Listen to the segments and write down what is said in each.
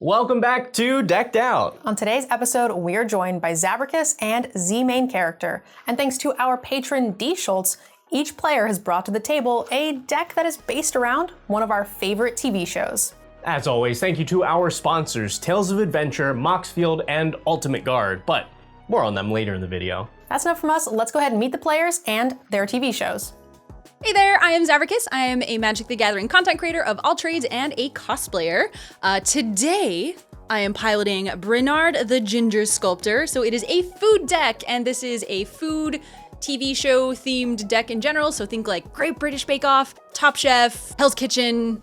Welcome back to Decked Out. On today's episode, we're joined by Zabracus and ZMainCharacter. And thanks to our patron D Schultz, each player has brought to the table a deck that is based around one of our favorite TV shows. As always, thank you to our sponsors, Tales of Adventure, Moxfield, and Ultimate Guard, but more on them later in the video. That's enough from us. Let's go ahead and meet the players and their TV shows. Hey there, I am Zabracus. I am a Magic the Gathering content creator of all trades and a cosplayer. Today, I am piloting Bernard the Ginger Sculptor. So it is a food deck, and this is a food TV show themed deck in general. So think like Great British Bake Off, Top Chef, Hell's Kitchen,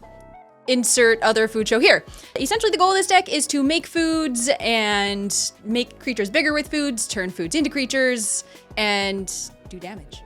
insert other food show here. Essentially, the goal of this deck is to make foods and make creatures bigger with foods, turn foods into creatures, and do damage.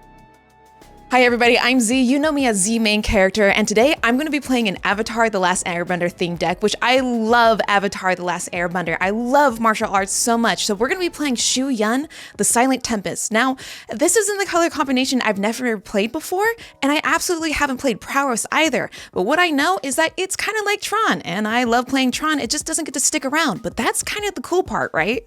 Hi everybody, I'm Z. You know me as ZMainCharacter, and today I'm going to be playing an Avatar: The Last Airbender themed deck, which I love Avatar: The Last Airbender. I love martial arts so much, so we're going to be playing Shu Yun, the Silent Tempest. Now, this isn't the color combination I've never played before, and I absolutely haven't played Prowess either, but what I know is that it's kind of like Tron, and I love playing Tron. It just doesn't get to stick around, but that's kind of the cool part, right?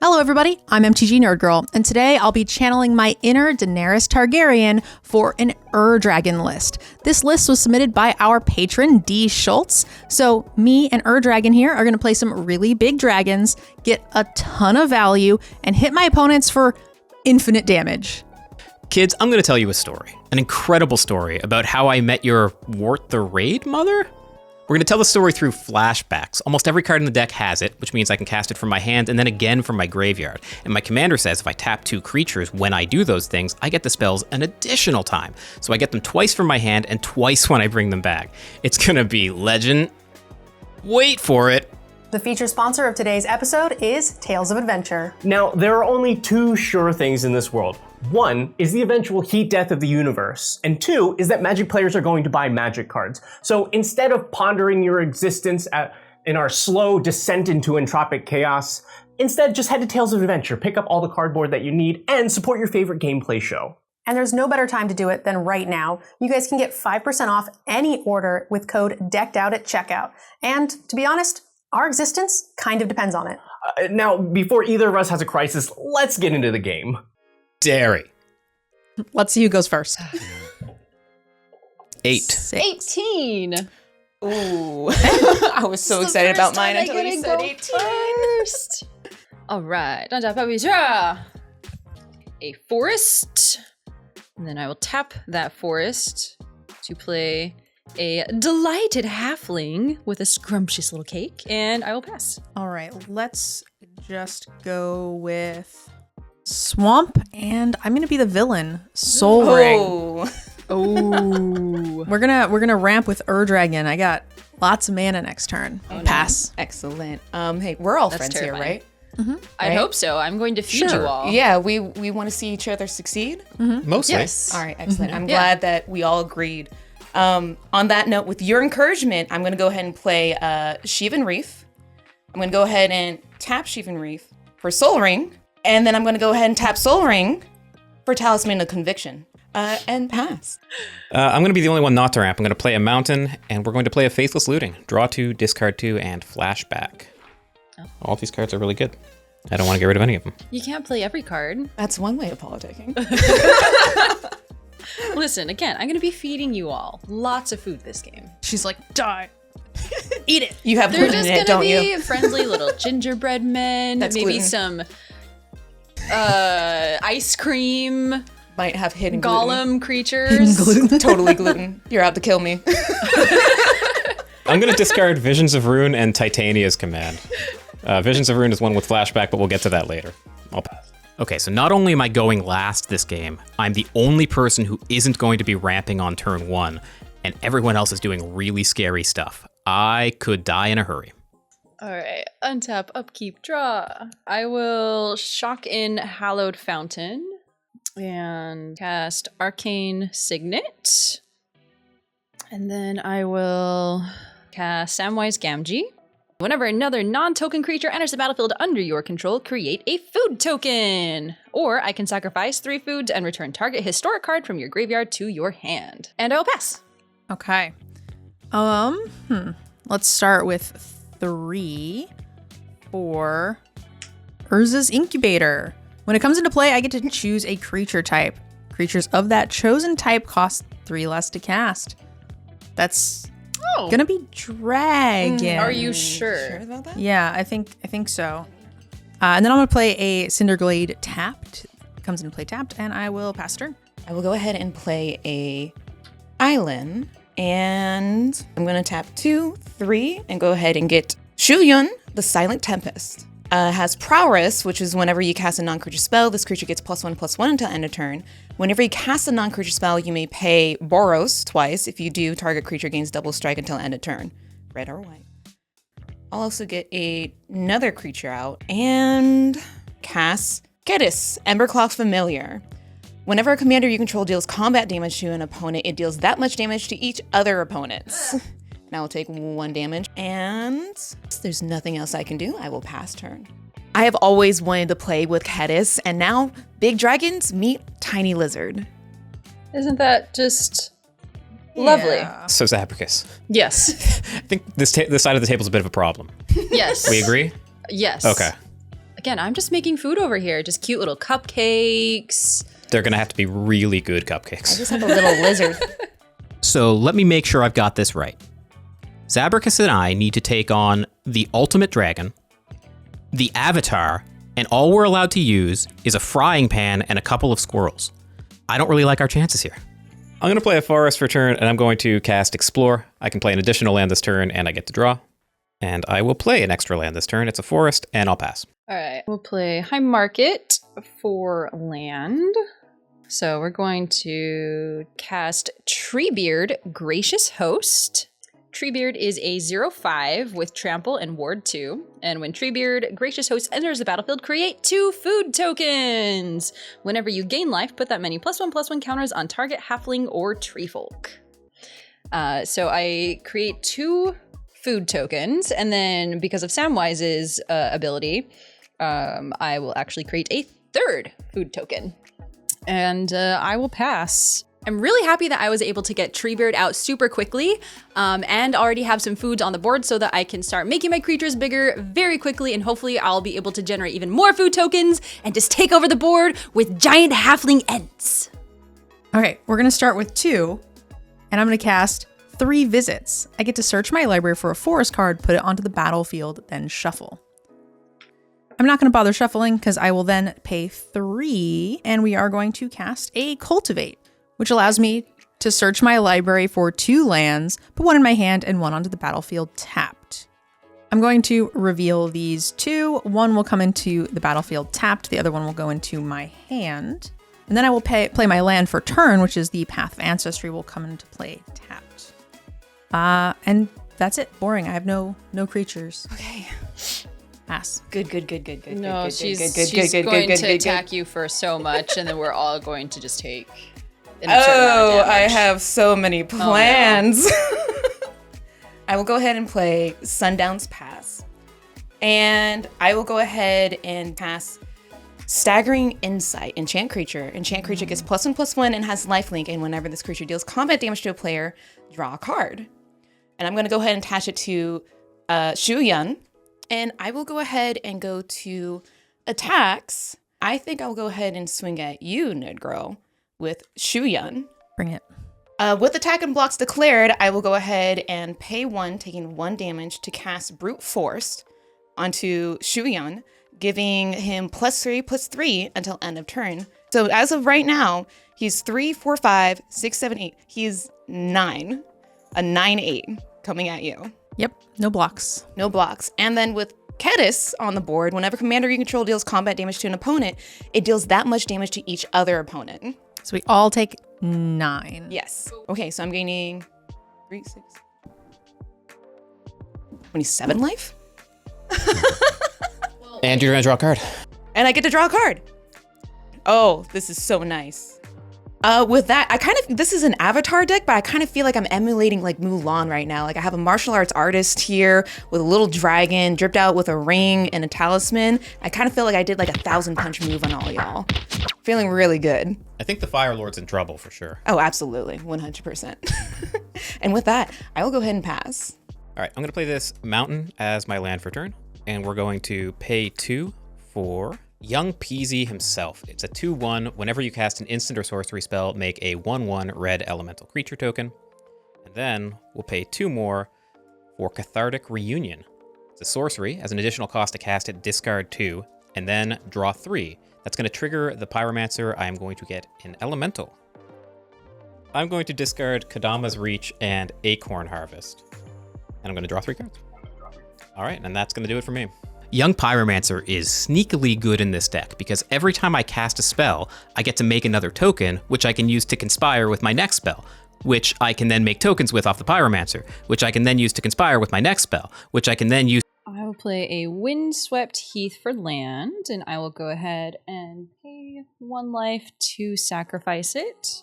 Hello everybody, I'm MTGNerdGirl, and today I'll be channeling my inner Daenerys Targaryen for an Dragon list. This list was submitted by our patron D Schultz, so me and Dragon here are going to play some really big dragons, get a ton of value, and hit my opponents for infinite damage. Kids, I'm going to tell you a story, an incredible story about how I met your Wart the Raid mother. We're going to tell the story through flashbacks. Almost every card in the deck has it, which means I can cast it from my hand and then again from my graveyard. And my commander says if I tap 2 creatures when I do those things, I get the spells an additional time. So I get them twice from my hand and twice when I bring them back. It's going to be legend. Wait for it. The feature sponsor of today's episode is Tales of Adventure. Now, there are only 2 sure things in this world. 1 is the eventual heat death of the universe, and 2 is that Magic players are going to buy Magic cards. So instead of pondering your existence in our slow descent into entropic chaos, instead just head to Tales of Adventure, pick up all the cardboard that you need, and support your favorite gameplay show. And there's no better time to do it than right now. You guys can get 5% off any order with code DECKEDOUT at checkout. And to be honest, our existence kind of depends on it. Now, before either of us has a crisis, let's get into the game. Dairy. Let's see who goes first. 8. 18. Ooh. I was so excited about mine until you said 18. First. All right. A forest. And then I will tap that forest to play a delighted halfling with a scrumptious little cake, and I will pass. All right, let's just go with Swamp, and I'm gonna be the villain, Soul Ring. Oh, we're gonna ramp with Dragon. I got lots of mana next turn. Oh, Pass. No. Excellent. Hey, we're all friends terrifying. here, right? Mm-hmm. I hope so. I'm going to feed you all. Yeah, we want to see each other succeed. Mm-hmm. Mostly. Yes. All right, excellent. I'm glad that we all agreed. On that note, with your encouragement, I'm going to go ahead and play Sheevan Reef. I'm going to go ahead and tap Sheevan Reef for Soul Ring. And then I'm going to go ahead and tap Soul Ring for Talisman of Conviction. And pass. I'm going to be the only one not to ramp. I'm going to play a mountain, and we're going to play a Faithless Looting. Draw 2, discard 2, and flashback. Oh. All these cards are really good. I don't want to get rid of any of them. You can't play every card. That's one way of politicking. Listen, again, I'm going to be feeding you all lots of food this game. She's like, die. Eat it. You have They're gluten just in going it, to don't be you? friendly little gingerbread men, That's maybe gluten. some ice cream, Might have hidden golem creatures. gluten. Totally gluten. You're out to kill me. I'm going to discard Visions of Ruin and Titania's Command. Visions of Ruin is one with flashback, but we'll get to that later. I'll pass. Okay, so not only am I going last this game, I'm the only person who isn't going to be ramping on turn 1, and everyone else is doing really scary stuff. I could die in a hurry. All right, untap, upkeep, draw. I will shock in Hallowed Fountain and cast Arcane Signet. And then I will cast Samwise Gamgee. Whenever another non-token creature enters the battlefield under your control, create a food token. Or I can sacrifice 3 foods and return target historic card from your graveyard to your hand. And I will pass. Okay. Let's start with 3 for Urza's Incubator. When it comes into play, I get to choose a creature type. Creatures of that chosen type cost 3 less to cast. That's gonna be dragon. Are you sure? About that? Yeah, I think so. And then I'm gonna play a Cinderglade tapped. Comes into play tapped, and I will pass turn. I will go ahead and play a Island, and I'm gonna tap 2, 3, and go ahead and get Shuyun, the Silent Tempest. Has Prowess, which is whenever you cast a non-creature spell, this creature gets +1/+1 until end of turn. Whenever you cast a non-creature spell, you may pay Boros twice. If you do, target creature gains double strike until end of turn, red or white. I'll also get another creature out and cast Kedis, Embercloth Familiar. Whenever a commander you control deals combat damage to an opponent, it deals that much damage to each other opponents. And I will take 1 damage, and there's nothing else I can do. I will pass turn. I have always wanted to play with Kedis, and now big dragons meet tiny lizard. Isn't that just lovely? Yeah. So Zabracus. Yes. I think this side of the table is a bit of a problem. Yes. We agree? Yes. Okay. Again, I'm just making food over here. Just cute little cupcakes. They're gonna have to be really good cupcakes. I just have a little lizard. So let me make sure I've got this right. Zabracus and I need to take on the ultimate dragon, the avatar, and all we're allowed to use is a frying pan and a couple of squirrels. I don't really like our chances here. I'm going to play a forest for turn, and I'm going to cast Explore. I can play an additional land this turn, and I get to draw. And I will play an extra land this turn. It's a forest, and I'll pass. All right. We'll play High Market for land. So we're going to cast Treebeard, Gracious Host. Treebeard is a 0/5 with Trample and Ward 2. And when Treebeard, Gracious Host enters the battlefield, create 2 food tokens. Whenever you gain life, put that many +1/+1 counters on target halfling or treefolk. So I create 2 food tokens, and then because of Samwise's ability, I will actually create a 3rd food token. And I will pass. I'm really happy that I was able to get Treebeard out super quickly and already have some foods on the board so that I can start making my creatures bigger very quickly, and hopefully I'll be able to generate even more food tokens and just take over the board with giant halfling ents. Okay, we're gonna start with 2, and I'm gonna cast 3 visits. I get to search my library for a forest card, put it onto the battlefield, then shuffle. I'm not gonna bother shuffling because I will then pay 3, and we are going to cast a Cultivate, which allows me to search my library for 2 lands, put 1 in my hand and 1 onto the battlefield tapped. I'm going to reveal these 2. 1 will come into the battlefield tapped, the other one will go into my hand. And then I will play my land for turn, which is the Path of Ancestry, will come into play tapped. And that's it. Boring. I have no creatures. Okay. Pass. Good. No, she's going to attack you for so much, and then we're all going to just take an absurd amount of damage. I have so many plans. I will go ahead and play Sundown's Pass. And I will go ahead and pass Staggering Insight, Enchant Creature. Enchant Creature gets +1/+1 and has lifelink, and whenever this creature deals combat damage to a player, draw a card. And I'm going to go ahead and attach it to Shuyun. And I will go ahead and go to attacks. I think I'll go ahead and swing at you, NerdGirl, with Shuyun. Bring it. With attack and blocks declared, I will go ahead and pay 1, taking 1 damage to cast Brute Force onto Shuyun, giving him +3/+3 until end of turn. So as of right now, he's 3, 4, 5, 6, 7, 8. He's 9. A 9/8 coming at you. Yep, no blocks. No blocks. And then with Kedis on the board, whenever commander you control deals combat damage to an opponent, it deals that much damage to each other opponent. So we all take 9. Yes. Okay, so I'm gaining 3, 6, 27 life? And you're gonna draw a card. And I get to draw a card. Oh, this is so nice. With that, this is an avatar deck, but I kind of feel like I'm emulating like Mulan right now. Like I have a martial arts artist here with a little dragon dripped out with a ring and a talisman. I kind of feel like I did like a 1,000-punch move on all y'all. Feeling really good. I think the Fire Lord's in trouble for sure. Oh, absolutely. 100%. And with that, I will go ahead and pass. All right, I'm going to play this mountain as my land for turn, and we're going to pay 2 for Young Peasy himself. It's a 2/1. Whenever you cast an instant or sorcery spell, make a 1/1 red elemental creature token. And then we'll pay 2 more for Cathartic Reunion. It's a sorcery. As an additional cost to cast it, discard 2, and then draw 3. That's going to trigger the Pyromancer. I am going to get an elemental. I'm going to discard Kadama's Reach and Acorn Harvest. And I'm going to draw 3 cards. All right, and that's going to do it for me. Young Pyromancer is sneakily good in this deck because every time I cast a spell, I get to make another token, which I can use to conspire with my next spell, which I can then make tokens with off the Pyromancer, which I can then use to conspire with my next spell, which I can then use. I will play a Windswept Heath for land, and I will go ahead and pay 1 life to sacrifice it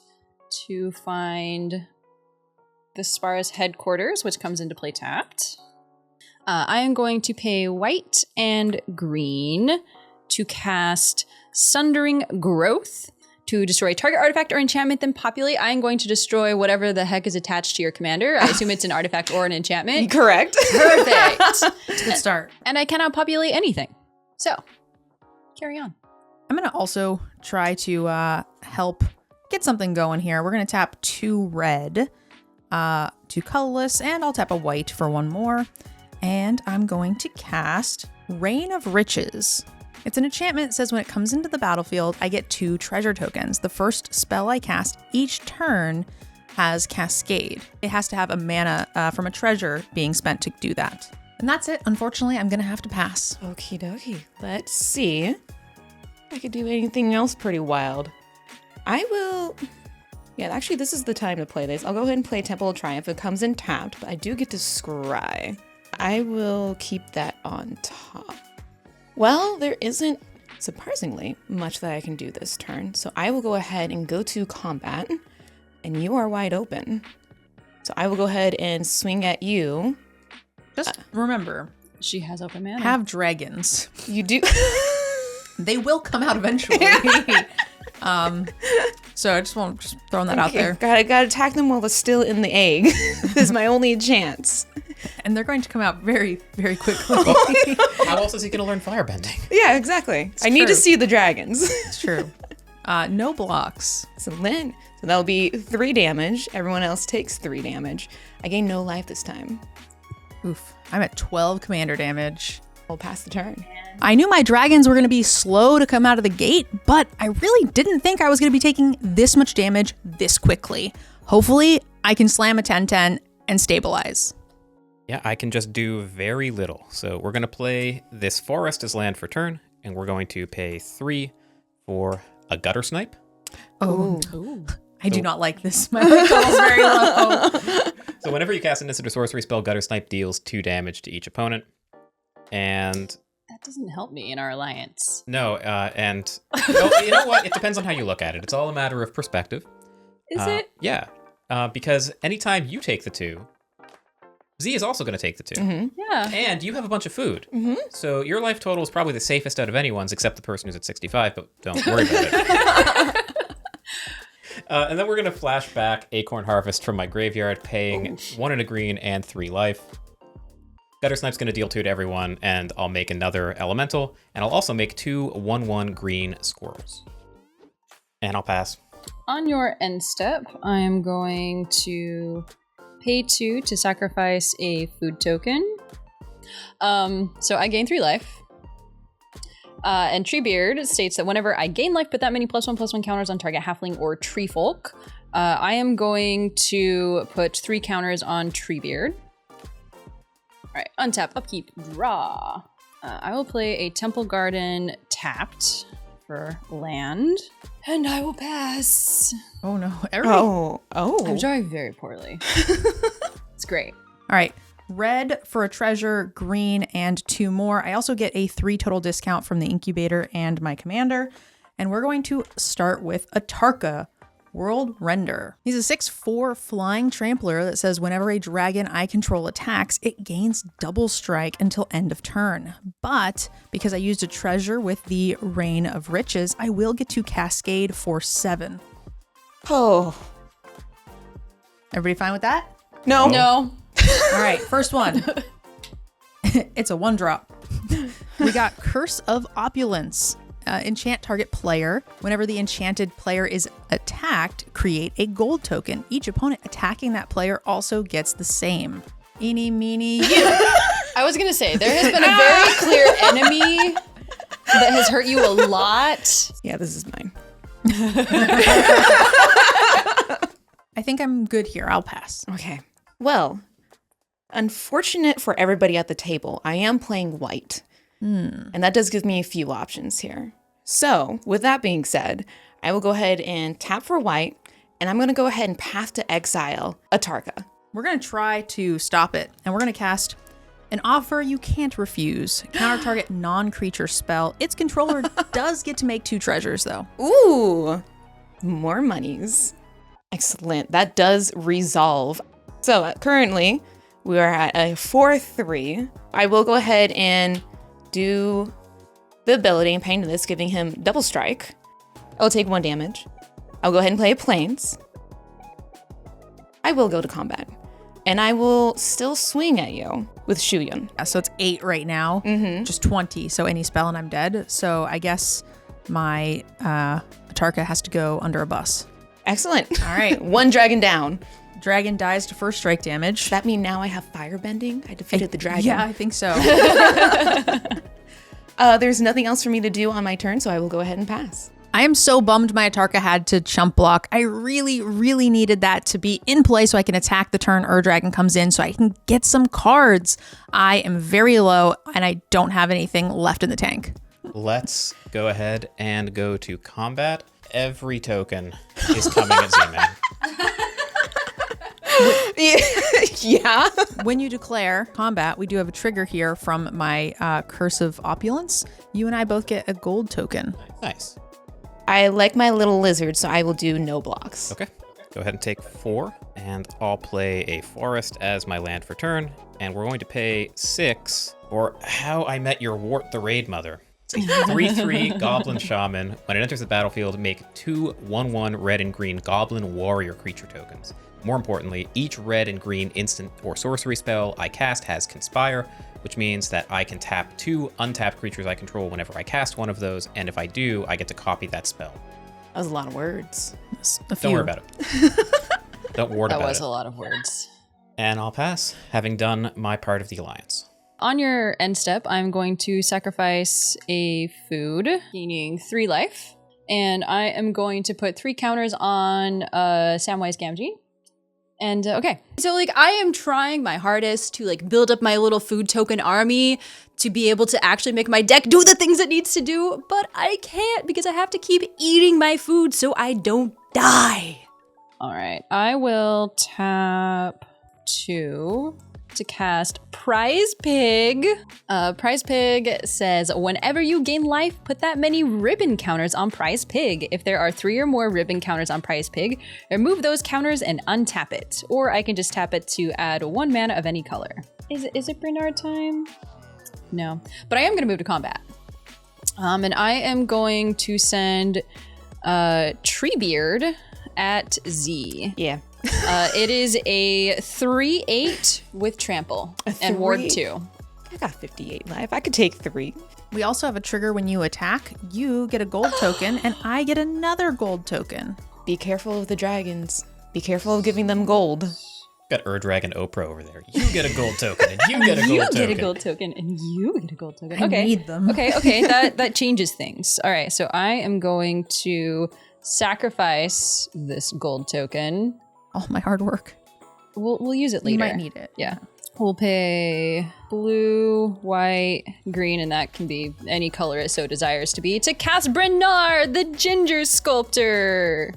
to find the Spara's headquarters, which comes into play tapped. I am going to pay white and green to cast Sundering Growth to destroy target artifact or enchantment, then populate. I am going to destroy whatever the heck is attached to your commander. I assume it's an artifact or an enchantment. Correct. Perfect. It's a good start. And I cannot populate anything. So, carry on. I'm going to also try to help get something going here. We're going to tap 2 red, 2 colorless, and I'll tap a white for 1 more. And I'm going to cast Reign of Riches. It's an enchantment that says when it comes into the battlefield, I get 2 treasure tokens. The first spell I cast each turn has Cascade. It has to have a mana from a treasure being spent to do that. And that's it. Unfortunately, I'm going to have to pass. Okie dokie. Let's see if I could do anything else pretty wild. I will... Yeah, actually, this is the time to play this. I'll go ahead and play Temple of Triumph. It comes in tapped, but I do get to scry. I will keep that on top. Well, there isn't, surprisingly, much that I can do this turn. So I will go ahead and go to combat, and you are wide open. So I will go ahead and swing at you. Just remember, She has open mana. have dragons. You do. They will come out eventually. So I just want just throwing that out there. Gotta attack them while they're still in the egg. This is my only chance. And they're going to come out very, very quickly. How else is he going to learn firebending? Yeah, exactly. I need to true. see the dragons. It's true. No blocks. So that'll be 3 damage. Everyone else takes 3 damage. I gain no life this time. Oof. I'm at 12 commander damage. We'll pass the turn. I knew my dragons were going to be slow to come out of the gate, but I really didn't think I was going to be taking this much damage this quickly. Hopefully, I can slam a 10-10 and stabilize. Yeah, I can just do very little. So we're going to play this forest as land for turn, and we're going to pay 3 for a Gutter Snipe. Oh, I do not like this. My life total is very low. So whenever you cast an instant or sorcery spell, Gutter Snipe deals 2 damage to each opponent. And That doesn't help me in our alliance. no, you know what? It depends on how you look at it. It's all a matter of perspective. Is it? Yeah, because anytime you take the 2, Z is also going to take the 2. Mm-hmm. Yeah. And you have a bunch of food. Mm-hmm. So your life total is probably the safest out of anyone's, except the person who's at 65, but don't worry about it. And then we're going to flash back Acorn Harvest from my graveyard, paying 1 and a green and 3 life. Gutter Snipe's going to deal 2 to everyone, and I'll make another elemental, and I'll also make 2 1/1 green squirrels. And I'll pass. On your end step, I'm going to pay 2 to sacrifice a food token. So I gain 3 life. And Treebeard states that whenever I gain life, put that many +1/+1 counters on target halfling or tree folk. I am going to put 3 counters on Treebeard. All right, untap, upkeep, draw. I will play a Temple Garden tapped for land, and I will pass. Oh no. I'm drawing very poorly. It's great. All right. Red for a treasure, green, and 2 more. I also get a 3 total discount from the incubator and my commander. And we're going to start with Atarka, World Render. He's a 6/4 flying trampler that says whenever a dragon I control attacks, it gains double strike until end of turn. But because I used a treasure with the Reign of Riches, I will get to Cascade for 7. Oh. Everybody fine with that? No. No. All right, first one. It's a 1-drop. We got Curse of Opulence. Enchant target player. Whenever the enchanted player is attacked, create a gold token. Each opponent attacking that player also gets the same. Eeny, meeny, I was gonna say, there has been a very clear enemy that has hurt you a lot. Yeah, this is mine. I think I'm good here. I'll pass. Okay. Well, unfortunate for everybody at the table, I am playing white. And that does give me a few options here. So, with that being said, I will go ahead and tap for white, and I'm going to go ahead and path to exile Atarka. We're going to try to stop it, and we're going to cast an offer you can't refuse. Counter target non-creature spell. Its controller does get to make 2 treasures, though. Ooh, more monies. Excellent. That does resolve. So, currently, we are at a 4-3. I will go ahead and do the ability and pain to this, giving him double strike. I'll take 1 damage. I'll go ahead and play a plains. I will go to combat. And I will still swing at you with Shuyun. Yeah, so it's 8 right now. Just 20, so any spell and I'm dead. So I guess my Atarka has to go under a bus. Excellent. All right. 1 dragon down. Dragon dies to first strike damage. Does that mean now I have firebending? I defeated the dragon. Yeah, I think so. There's nothing else for me to do on my turn, so I will go ahead and pass. I am so bummed my Atarka had to chump block. I really, really needed that to be in play so I can attack the turn Dragon comes in so I can get some cards. I am very low and I don't have anything left in the tank. Let's go ahead and go to combat. Every token is coming at Z-Man. Yeah. When you declare combat, we do have a trigger here from my Curse of Opulence. You and I both get a gold token. Nice. I like my little lizard, so I will do no blocks. Okay. Go ahead and take 4, and I'll play a forest as my land for turn, and we're going to pay 6 for How I Met Your Wart the Raid Mother. It's a 3/3 Goblin Shaman. When it enters the battlefield, make 2 1/1 red and green Goblin Warrior creature tokens. More importantly, each red and green instant or sorcery spell I cast has Conspire, which means that I can tap 2 untapped creatures I control whenever I cast one of those, and if I do, I get to copy that spell. That was a lot of words. Don't worry about it. Don't ward about it. That was a lot of words. And I'll pass, having done my part of the alliance. On your end step, I'm going to sacrifice a food, gaining 3 life. And I am going to put 3 counters on Samwise Gamgee. And okay, so like I am trying my hardest to like build up my little food token army to be able to actually make my deck do the things it needs to do, but I can't because I have to keep eating my food so I don't die. All right, I will tap 2 to cast Prize Pig. Prize Pig says, whenever you gain life, put that many ribbon counters on Prize Pig. If there are 3 or more ribbon counters on Prize Pig, remove those counters and untap it. Or I can just tap it to add 1 mana of any color. Is it Bernard time? No, but I am gonna move to combat. And I am going to send Treebeard at Z. Yeah. It is a 3/8 with trample and ward 2. I got 58 life. I could take 3. We also have a trigger when you attack. You get a gold token and I get another gold token. Be careful of the dragons. Be careful of giving them gold. Got Dragon Oprah over there. You get a gold token, and you get a gold token. You get a gold token, and you get a gold token. I need them. Okay, that changes things. All right, so I am going to sacrifice this gold token. All my hard work. We'll use it later. You might need it. Yeah. We'll pay blue, white, green, and that can be any color it so desires to be, to cast Bernard, the Ginger Sculptor.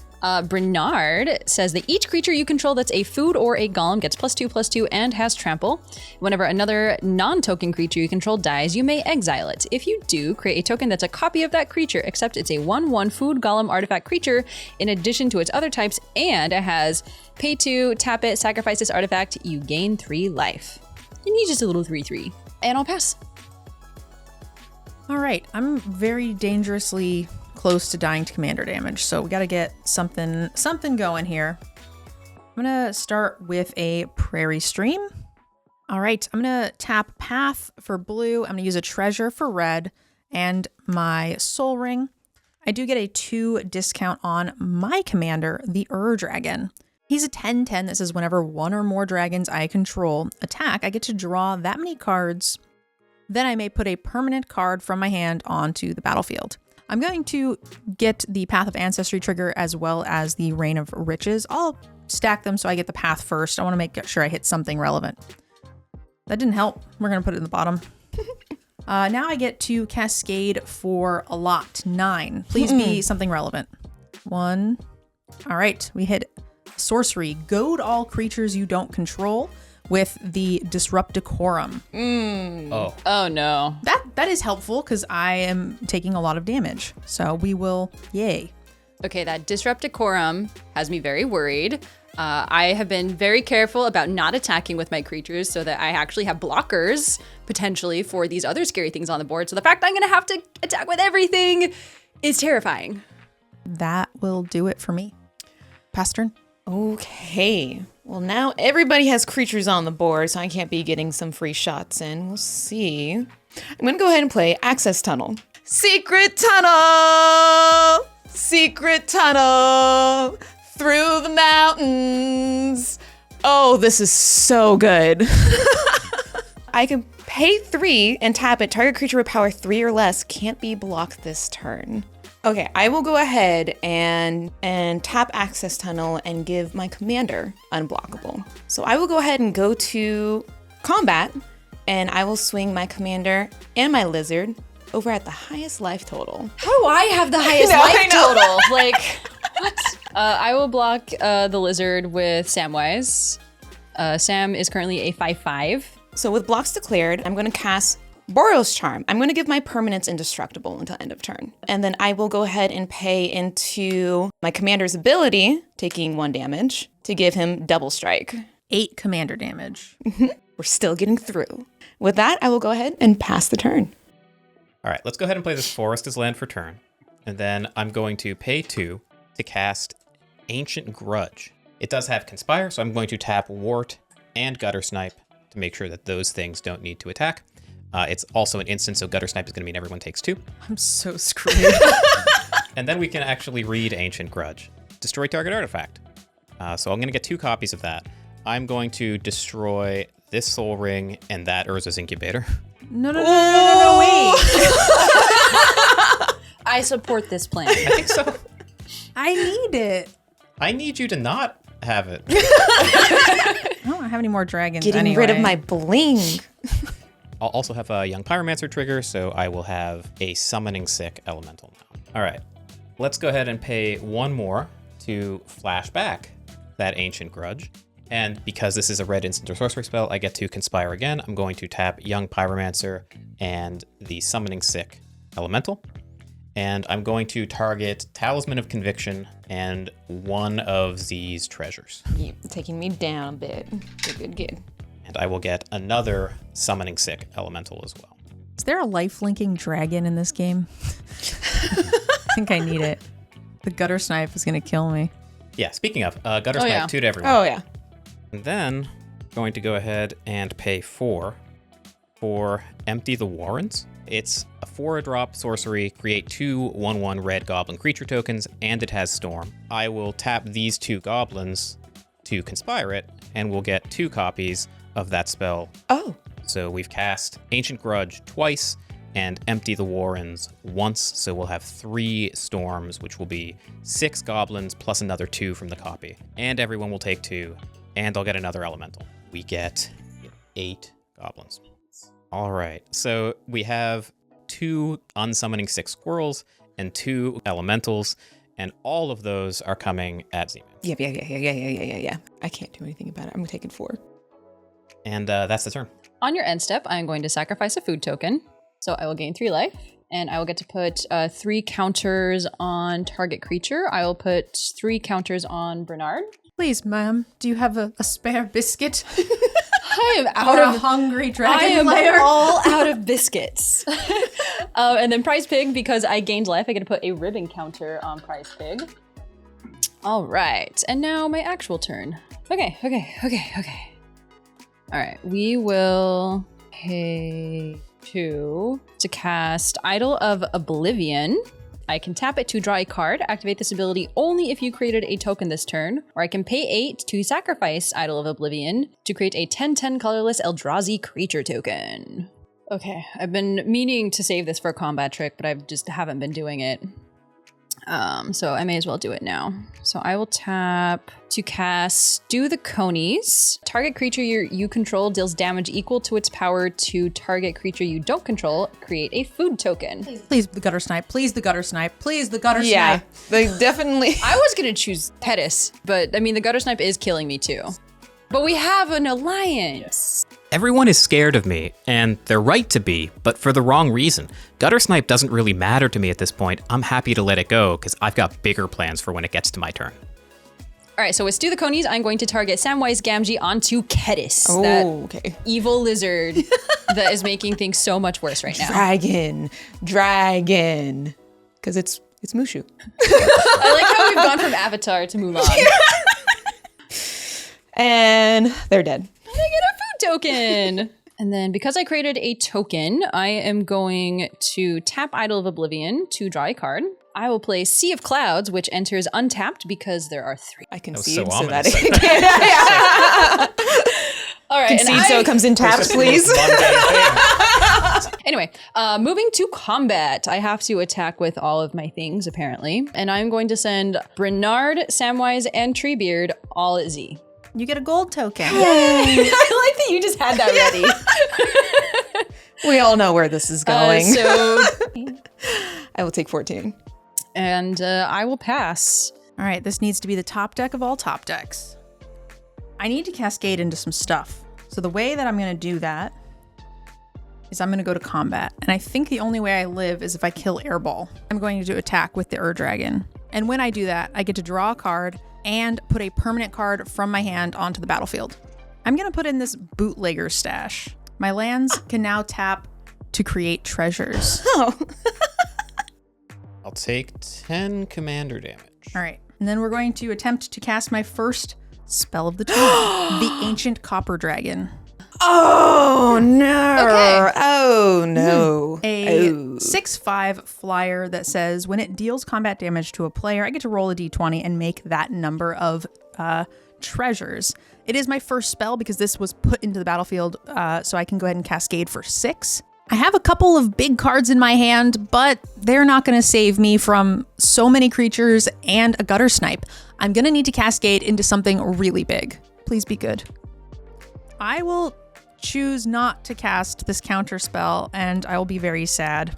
Bernard says that each creature you control that's a food or a golem gets +2/+2 and has trample. Whenever another non-token creature you control dies, you may exile it. If you do, create a token that's a copy of that creature, except it's a 1/1 food golem artifact creature in addition to its other types, and it has pay 2, tap it, sacrifice this artifact, you gain 3 life. And he's just a little 3/3. And I'll pass. All right, I'm very dangerously close to dying to commander damage, so we got to get something going here. I'm gonna start with a Prairie Stream. All right, I'm gonna tap Path for blue. I'm gonna use a treasure for red and my soul ring. I do get a 2 discount on my commander, the Dragon. He's a 10/10. This is whenever one or more dragons I control attack, I get to draw that many cards. Then I may put a permanent card from my hand onto the battlefield. I'm going to get the Path of Ancestry trigger as well as the Reign of Riches. I'll stack them so I get the path first. I want to make sure I hit something relevant. That didn't help. We're going to put it in the bottom. Now I get to Cascade for a lot. 9. Please be something relevant. 1. All right, we hit sorcery. Goad all creatures you don't control with the Disrupt Decorum. Oh no. That is helpful because I am taking a lot of damage. So we will, yay. Okay, that Disrupt Decorum has me very worried. I have been very careful about not attacking with my creatures so that I actually have blockers potentially for these other scary things on the board. So the fact that I'm going to have to attack with everything is terrifying. That will do it for me. Patron? Okay. Well, now everybody has creatures on the board, so I can't be getting some free shots in. We'll see. I'm going to go ahead and play Access Tunnel. Secret tunnel! Secret tunnel! Through the mountains. Oh, this is so good. I can pay 3 and tap it. Target creature with power 3 or less can't be blocked this turn. Okay, I will go ahead and tap Access Tunnel and give my commander unblockable. So I will go ahead and go to combat, and I will swing my commander and my lizard over at the highest life total. How do I have the highest life total? Like, what? I will block the lizard with Samwise. Sam is currently a 5/5. So with blocks declared, I'm going to cast Boros Charm. I'm going to give my permanents indestructible until end of turn. And then I will go ahead and pay into my commander's ability, taking 1 damage, to give him double strike. 8 commander damage. We're still getting through. With that, I will go ahead and pass the turn. All right, let's go ahead and play this Forest as land for turn. And then I'm going to pay 2 to cast Ancient Grudge. It does have Conspire, so I'm going to tap Wart and Gutter Snipe to make sure that those things don't need to attack. It's also an instant, so Gutter Snipe is going to mean everyone takes 2. I'm so screwed. And then we can actually read Ancient Grudge. Destroy target artifact. So I'm going to get 2 copies of that. I'm going to destroy this Soul Ring and that Urza's Incubator. No, wait. I support this plan. I think so. I need it. I need you to not have it. I don't have any more dragons Getting rid of my bling. I'll also have a Young Pyromancer trigger, so I will have a Summoning Sick Elemental now. All right, let's go ahead and pay 1 more to flash back that Ancient Grudge. And because this is a red instant or sorcery spell, I get to Conspire again. I'm going to tap Young Pyromancer and the Summoning Sick Elemental. And I'm going to target Talisman of Conviction and one of these treasures. You're taking me down a bit. Good. And I will get another Summoning Sick Elemental as well. Is there a life-linking dragon in this game? I think I need it. The Gutter Snipe is going to kill me. Yeah, speaking of, Gutter Snipe 2 to everyone. Oh, yeah. And then I'm going to go ahead and pay 4 for Empty the Warrens. It's a 4-drop sorcery, create 2 1/1 red goblin creature tokens, and it has Storm. I will tap these 2 goblins to Conspire it, and we'll get 2 copies of that spell. Oh. So we've cast Ancient Grudge twice and Empty the Warrens once, so we'll have 3 storms, which will be 6 goblins plus another 2 from the copy. And everyone will take 2, and I'll get another elemental. We get 8 goblins. All right, so we have 2 unsummoning 6 squirrels and 2 elementals, and all of those are coming at Z-Man. Yeah. I can't do anything about it. I'm taking 4. And that's the turn. On your end step, I'm going to sacrifice a food token. So I will gain 3 life, and I will get to put 3 counters on target creature. I will put 3 counters on Bernard. Please, ma'am, do you have a spare biscuit? I am out of a hungry dragon lair. All out of biscuits. And then Prize Pig, because I gained life, I get to put a ribbon counter on Prize Pig. All right, and now my actual turn. Okay. All right, we will pay 2 to cast Idol of Oblivion. I can tap it to draw a card, activate this ability only if you created a token this turn, or I can pay 8 to sacrifice Idol of Oblivion to create a 10/10 colorless Eldrazi creature token. Okay, I've been meaning to save this for a combat trick, but I just haven't been doing it. So I may as well do it now. So I will tap to cast Do the Conies. Target creature you control deals damage equal to its power to target creature you don't control. Create a food token. Please, the gutter snipe. Please, the gutter snipe. Please, the gutter Yeah, snipe. they definitely. I was gonna choose Pettis, but I mean the gutter snipe is killing me too. But we have an alliance. Everyone is scared of me, and they're right to be, but for the wrong reason. Gutter Snipe doesn't really matter to me at this point. I'm happy to let it go, because I've got bigger plans for when it gets to my turn. All right, so with Stu the Conies, I'm going to target Samwise Gamgee onto Kettis, Oh, that okay. evil lizard that is making things so much worse right now. Dragon. Because it's Mushu. I like how we've gone from Avatar to Mulan. And they're dead. I get a food token. And then because I created a token, I am going to tap Idol of Oblivion to draw a card. I will play Sea of Clouds, which enters untapped because there are 3. I can That was see so it so ominous. that All right, concede so it comes in taps, please. Anyway, moving to combat, I have to attack with all of my things, apparently. And I'm going to send Bernard, Samwise, and Treebeard all at Z. You get a gold token. I like that you just had that ready. We all know where this is going. So, I will take 14. and I will pass. All right, this needs to be the top deck of all top decks. I need to cascade into some stuff. So the way that I'm going to do that is I'm going to go to combat. And I think the only way I live is if I kill Airball. I'm going to do attack with the Dragon. And when I do that, I get to draw a card and put a permanent card from my hand onto the battlefield. I'm going to put in this bootlegger stash. My lands can now tap to create treasures. Oh. I'll take 10 commander damage. All right. And then we're going to attempt to cast my first spell of the turn, the Ancient Copper Dragon. Oh, no. Okay. Oh, no. A Oh. 6/5 flyer that says when it deals combat damage to a player, I get to roll a d20 and make that number of treasures. It is my first spell because this was put into the battlefield, so I can go ahead and cascade for 6. I have a couple of big cards in my hand, but they're not going to save me from so many creatures and a gutter snipe. I'm going to need to cascade into something really big. Please be good. I will choose not to cast this counter spell, and I will be very sad.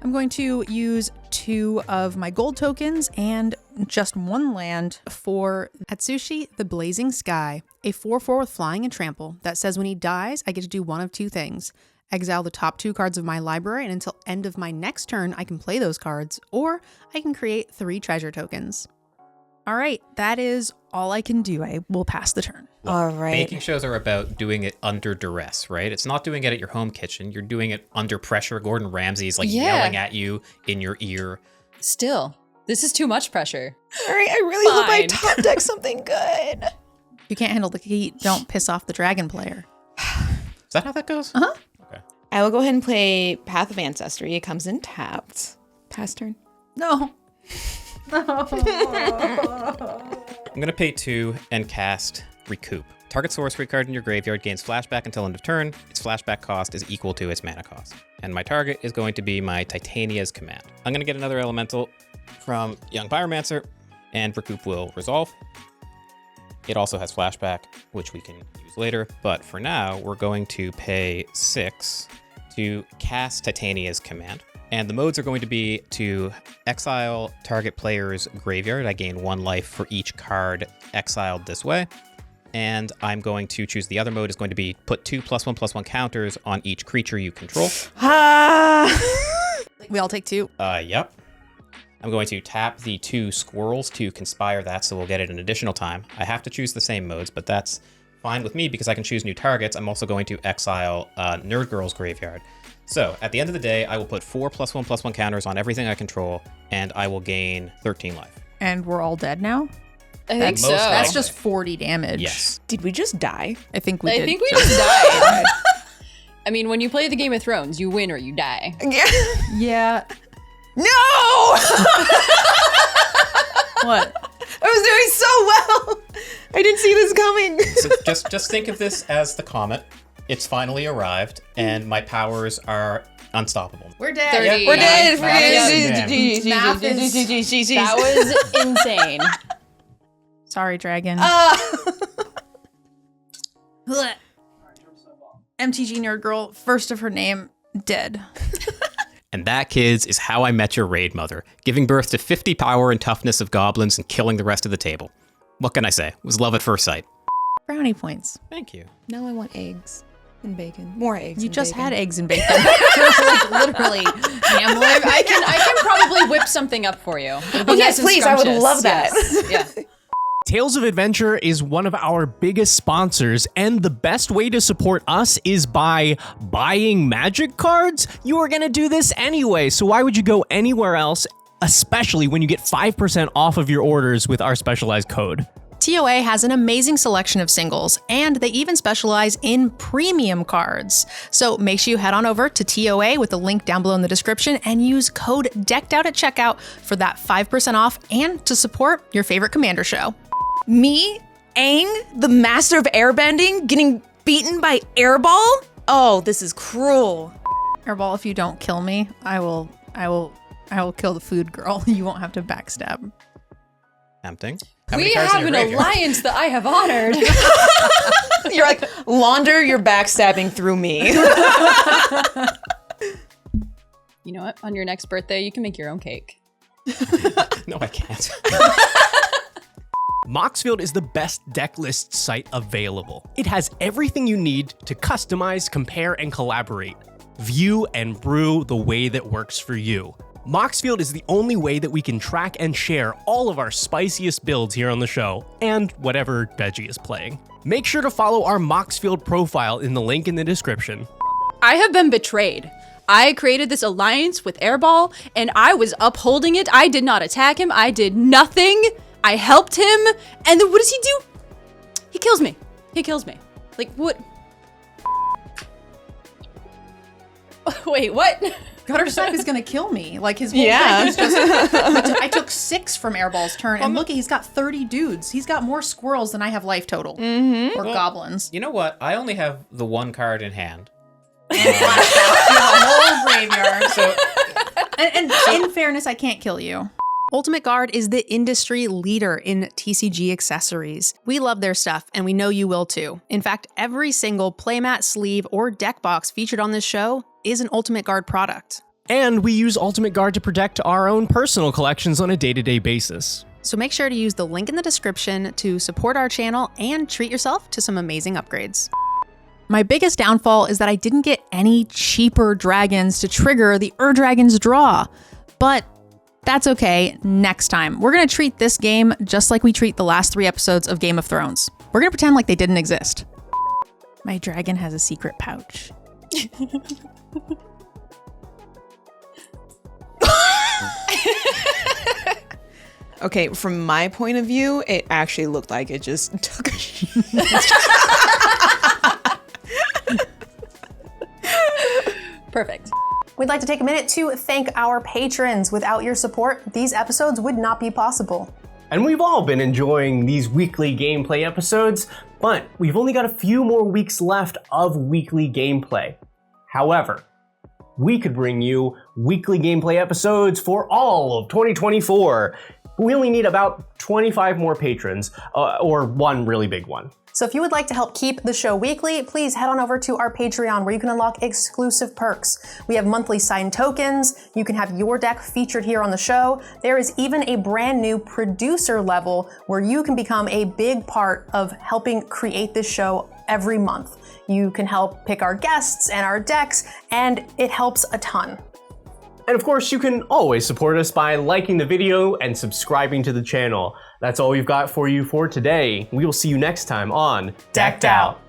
I'm going to use 2 of my gold tokens and just 1 land for Atsushi the Blazing Sky, a 4/4 with flying and trample that says when he dies, I get to do one of 2 things. Exile the top 2 cards of my library, and until end of my next turn, I can play those cards, or I can create 3 treasure tokens. All right, that is all I can do. I will pass the turn. All right. Baking shows are about doing it under duress, right? It's not doing it at your home kitchen. You're doing it under pressure. Gordon Ramsay's like yelling at you in your ear. Still, this is too much pressure. All right. I really hope I Fine. top deck something good. You can't handle the heat. Don't piss off the dragon player. Is that how that goes? Uh-huh. Okay. I will go ahead and play Path of Ancestry. It comes in tapped. Pass turn. No. I'm going to pay 2 and cast Recoup. Target sorcery card in your graveyard gains flashback until end of turn. Its flashback cost is equal to its mana cost. And my target is going to be my Titania's Command. I'm going to get another elemental from Young Pyromancer, and Recoup will resolve. It also has flashback, which we can use later. But for now, we're going to pay 6 to cast Titania's Command. And the modes are going to be to exile target player's graveyard. I gain 1 life for each card exiled this way. And I'm going to choose the other mode is going to be put 2 +1/+1 counters on each creature you control. We all take 2. Yep. I'm going to tap the 2 squirrels to conspire that, so we'll get it an additional time. I have to choose the same modes, but that's fine with me because I can choose new targets. I'm also going to exile NerdGirl's graveyard. So at the end of the day, I will put 4 +1/+1 counters on everything I control, and I will gain 13 life. And we're all dead now? I think so. That's just 40 damage. Yes. Did we just die? I think we did. I think we just died. I mean, when you play the Game of Thrones, you win or you die. Yeah. Yeah. No! What? I was doing so well. I didn't see this coming. So just think of this as the comet. It's finally arrived, and my powers are unstoppable. We're dead. 30. We're dead. Math That was insane. Sorry, dragon. MTG Nerd Girl, first of her name, dead. And that, kids, is how I met your raid mother, giving birth to 50 power and toughness of goblins and killing the rest of the table. What can I say? It was love at first sight. Brownie points. Thank you. Now I want eggs and bacon. More eggs. You and just bacon. had eggs and bacon. Like, literally. Hamlet. I can probably whip something up for you. It'll be Oh, yes, nice and please. I would scrumptious. love that. Yes. Yeah. Tales of Adventure is one of our biggest sponsors, and the best way to support us is by buying Magic cards. You are going to do this anyway, so why would you go anywhere else, especially when you get 5% off of your orders with our specialized code? TOA has an amazing selection of singles, and they even specialize in premium cards. So make sure you head on over to TOA with the link down below in the description and use code DECKEDOUT at checkout for that 5% off and to support your favorite Commander show. Me, Aang, the master of airbending, getting beaten by Airball? Oh, this is cruel. Airball, if you don't kill me, I will kill the food girl. You won't have to backstab. Tempting. How many We cards in have your an graveyard? alliance that I have honored. You're like, launder, you're backstabbing through me. You know what? On your next birthday, you can make your own cake. No, I can't. Moxfield is the best deck list site available. It has everything you need to customize, compare, and collaborate. View and brew the way that works for you. Moxfield is the only way that we can track and share all of our spiciest builds here on the show, and whatever Veggie is playing. Make sure to follow our Moxfield profile in the link in the description. I have been betrayed. I created this alliance with Airball, and I was upholding it. I did not attack him. I did nothing. I helped him, and then what does he do? He kills me. He kills me. Like, what? Wait, what? Guttersnipe is gonna kill me. Like his whole Yeah. deck is just. I took 6 from Airball's turn, and look, he's got 30 dudes. He's got more squirrels than I have life total, or goblins. You know what? I only have the one card in hand. The whole graveyard. So And in fairness, I can't kill you. Ultimate Guard is the industry leader in TCG accessories. We love their stuff, and we know you will too. In fact, every single playmat, sleeve, or deck box featured on this show is an Ultimate Guard product. And we use Ultimate Guard to protect our own personal collections on a day-to-day basis. So make sure to use the link in the description to support our channel and treat yourself to some amazing upgrades. My biggest downfall is that I didn't get any cheaper dragons to trigger the Dragons draw, but that's okay. Next time, we're gonna treat this game just like we treat the last 3 episodes of Game of Thrones. We're gonna pretend like they didn't exist. My dragon has a secret pouch. Okay, from my point of view, it actually looked like it just took a Perfect. We'd like to take a minute to thank our patrons. Without your support, these episodes would not be possible. And we've all been enjoying these weekly gameplay episodes, but we've only got a few more weeks left of weekly gameplay. However, we could bring you weekly gameplay episodes for all of 2024. We only need about 25 more patrons, or one really big one. So if you would like to help keep the show weekly, please head on over to our Patreon where you can unlock exclusive perks. We have monthly signed tokens. You can have your deck featured here on the show. There is even a brand new producer level where you can become a big part of helping create this show every month. You can help pick our guests and our decks, and it helps a ton. And of course, you can always support us by liking the video and subscribing to the channel. That's all we've got for you for today. We will see you next time on Decked Out.